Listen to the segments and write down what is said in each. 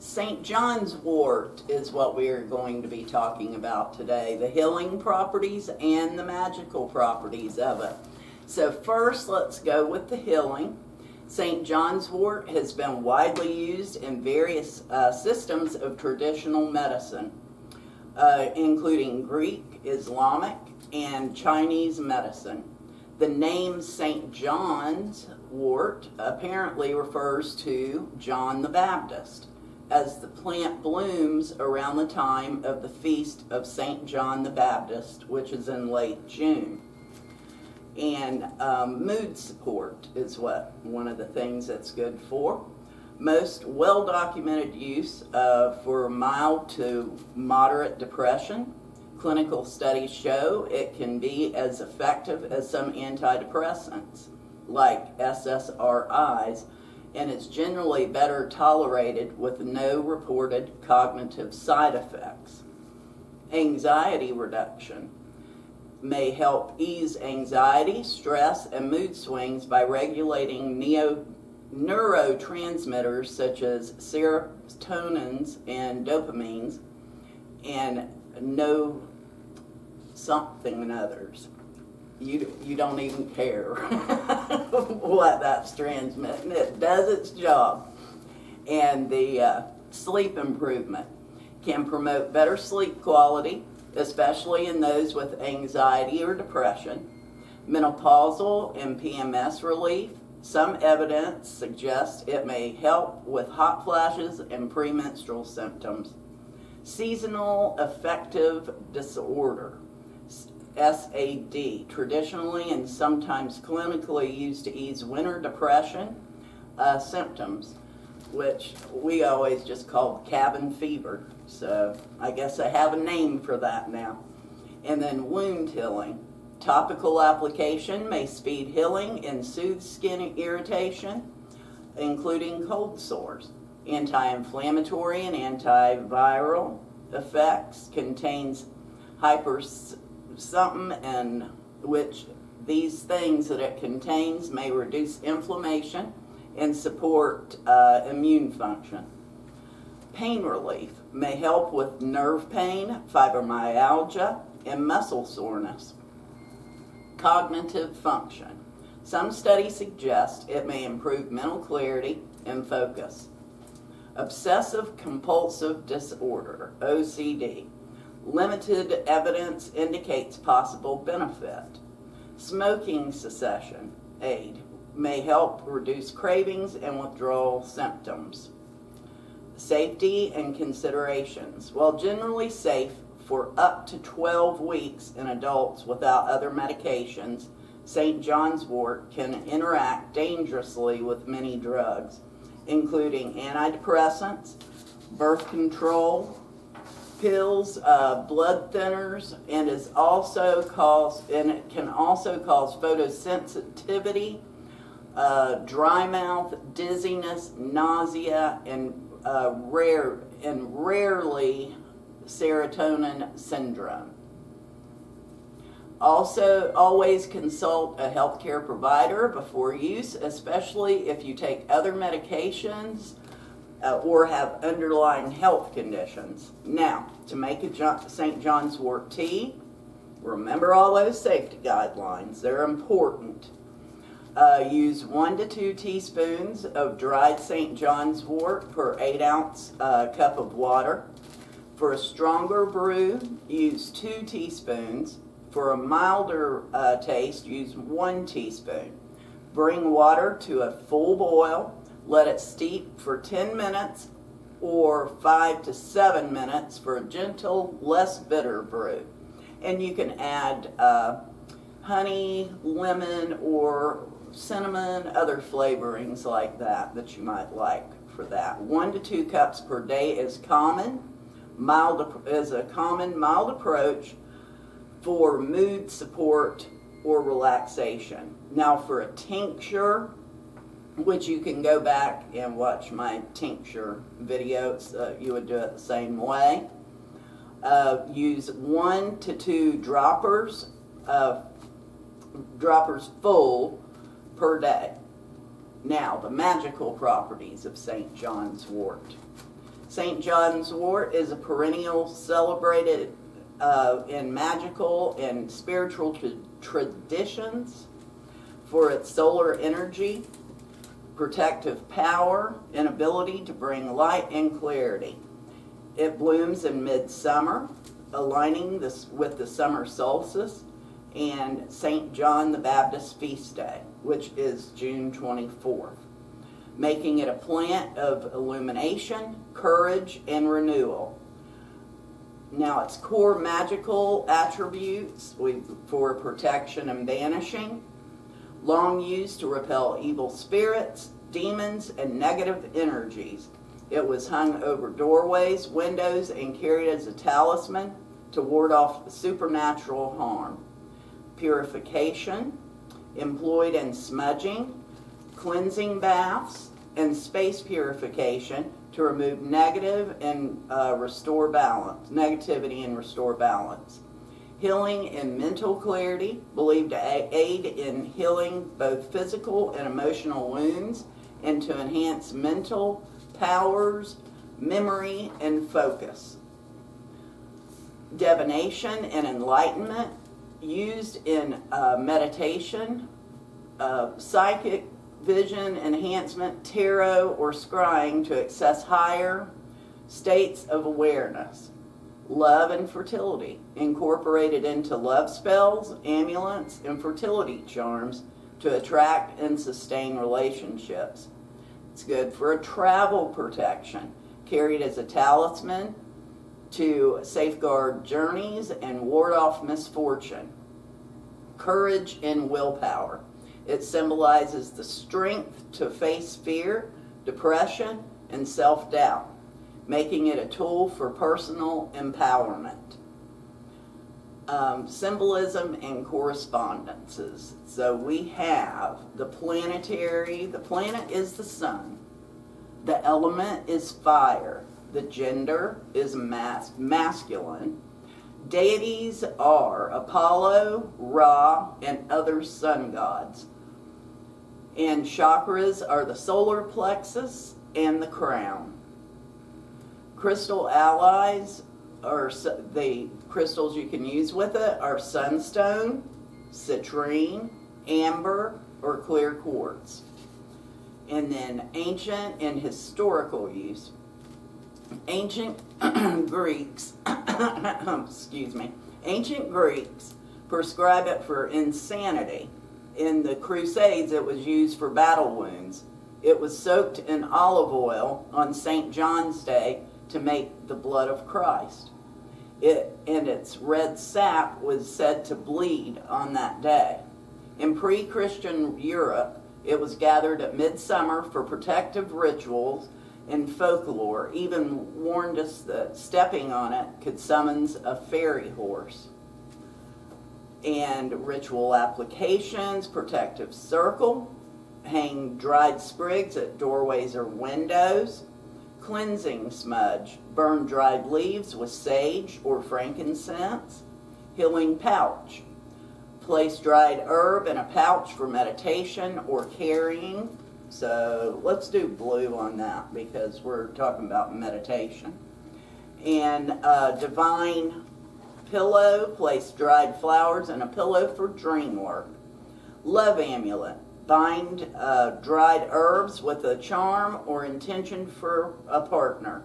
St. John's wort is what we are going to be talking about today, the healing properties and the magical properties of it. So first, let's go with the healing. St. John's wort has been widely used in various systems of traditional medicine, including Greek, Islamic, and Chinese medicine. The name St. John's wort apparently refers to John the Baptist, as the plant blooms around the time of the feast of St. John the Baptist, which is in late June. And mood support is one of the things that's good for. Most well-documented use for mild to moderate depression. Clinical studies show it can be as effective as some antidepressants, like SSRIs, and it's generally better tolerated with no reported cognitive side effects. Anxiety reduction may help ease anxiety, stress, and mood swings by regulating neurotransmitters such as serotonins and dopamines, and no something and others. You don't even care what that's transmitting. It does its job. And the sleep improvement can promote better sleep quality, especially in those with anxiety or depression. Menopausal and PMS relief. Some evidence suggests it may help with hot flashes and premenstrual symptoms. Seasonal affective disorder, SAD, traditionally and sometimes clinically used to ease winter depression symptoms, which we always just called cabin fever. So I guess I have a name for that now. And then wound healing. Topical application may speed healing and soothe skin irritation, including cold sores. Anti-inflammatory and antiviral effects, contains something, and which these things that it contains may reduce inflammation and support immune function. Pain relief may help with nerve pain, fibromyalgia, and muscle soreness. Cognitive function. Some studies suggest it may improve mental clarity and focus. Obsessive compulsive disorder, OCD. Limited evidence indicates possible benefit. Smoking cessation aid may help reduce cravings and withdrawal symptoms. Safety and considerations. While generally safe for up to 12 weeks in adults without other medications, St. John's wort can interact dangerously with many drugs, including antidepressants, birth control, pills, blood thinners, and it can also cause photosensitivity, dry mouth, dizziness, nausea, and rarely serotonin syndrome. Also, always consult a healthcare provider before use, especially if you take other medications or have underlying health conditions. Now, to make a St. John's wort tea, remember all those safety guidelines. They're important. Use 1 to 2 teaspoons of dried St. John's wort per 8-ounce cup of water. For a stronger brew, use 2 teaspoons. For a milder taste, use 1 teaspoon. Bring water to a full boil. Let it steep for 10 minutes or 5 to 7 minutes for a gentle, less bitter brew. And you can add honey, lemon, or cinnamon, other flavorings like that you might like for that. 1 to 2 cups per day is common. Is a common mild approach for mood support or relaxation. Now for a tincture, which you can go back and watch my tincture videos, you would do it the same way. Use 1 to 2 droppers full per day. Now, the magical properties of St. John's wort. St. John's wort is a perennial celebrated in magical and spiritual traditions for its solar energy, protective power, and ability to bring light and clarity. It blooms in midsummer, aligning this with the summer solstice and St. John the Baptist feast day, which is June 24th, making it a plant of illumination, courage, and renewal. Now, its core magical attributes for protection and banishing, long used to repel evil spirits, demons, and negative energies. It was hung over doorways, windows, and carried as a talisman to ward off supernatural harm. Purification, employed in smudging, cleansing baths, and space purification to remove negative and restore balance, negativity and restore balance. Healing and mental clarity, believed to aid in healing both physical and emotional wounds and to enhance mental powers, memory, and focus. Divination and enlightenment, used in meditation, psychic vision enhancement, tarot, or scrying to access higher states of awareness. Love and fertility, incorporated into love spells, amulets, and fertility charms to attract and sustain relationships. It's good for a travel protection, carried as a talisman to safeguard journeys and ward off misfortune. Courage and willpower. It symbolizes the strength to face fear, depression, and self-doubt, making it a tool for personal empowerment. Symbolism and correspondences. So we have the planetary, the planet is the sun, the element is fire, the gender is masculine, deities are Apollo, Ra, and other sun gods, and chakras are the solar plexus and the crown. Crystal allies, or the crystals you can use with it, are sunstone, citrine, amber, or clear quartz. And then ancient and historical use. Ancient Greeks, ancient Greeks prescribe it for insanity. In the Crusades, it was used for battle wounds. It was soaked in olive oil on St. John's Day to make the blood of Christ. And its red sap was said to bleed on that day. In pre-Christian Europe, it was gathered at midsummer for protective rituals and folklore, even warned us that stepping on it could summon a fairy horse. And ritual applications, protective circle, hang dried sprigs at doorways or windows, cleansing smudge, burn dried leaves with sage or frankincense, healing pouch, place dried herb in a pouch for meditation or carrying. So let's do blue on that because we're talking about meditation. And divine pillow, place dried flowers in a pillow for dream work. Love amulet, bind dried herbs with a charm or intention for a partner.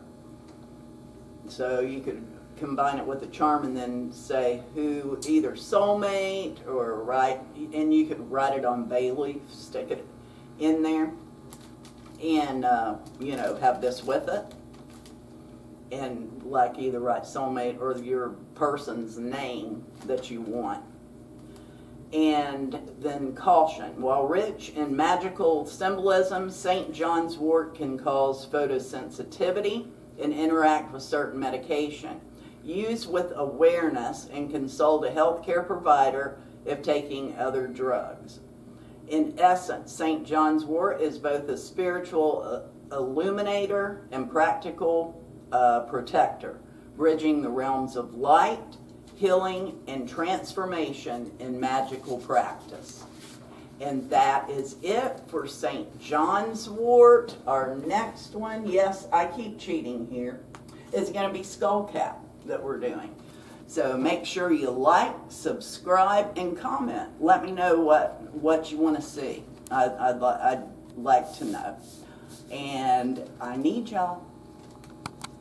So you could combine it with a charm and then say who, either soulmate or write, and you could write it on bay leaf, stick it in there, and have this with it, and like either write soulmate or your person's name that you want. And then caution. While rich in magical symbolism, St. John's wort can cause photosensitivity and interact with certain medication. Use with awareness and consult a healthcare provider if taking other drugs. In essence, St. John's wort is both a spiritual illuminator and practical protector, bridging the realms of light, healing, and transformation in magical practice. And that is it for St. John's wort. Our next one, yes, I keep cheating here, is going to be skullcap that we're doing. So make sure you like, subscribe, and comment. Let me know what you want to see. I'd like to know. And I need y'all.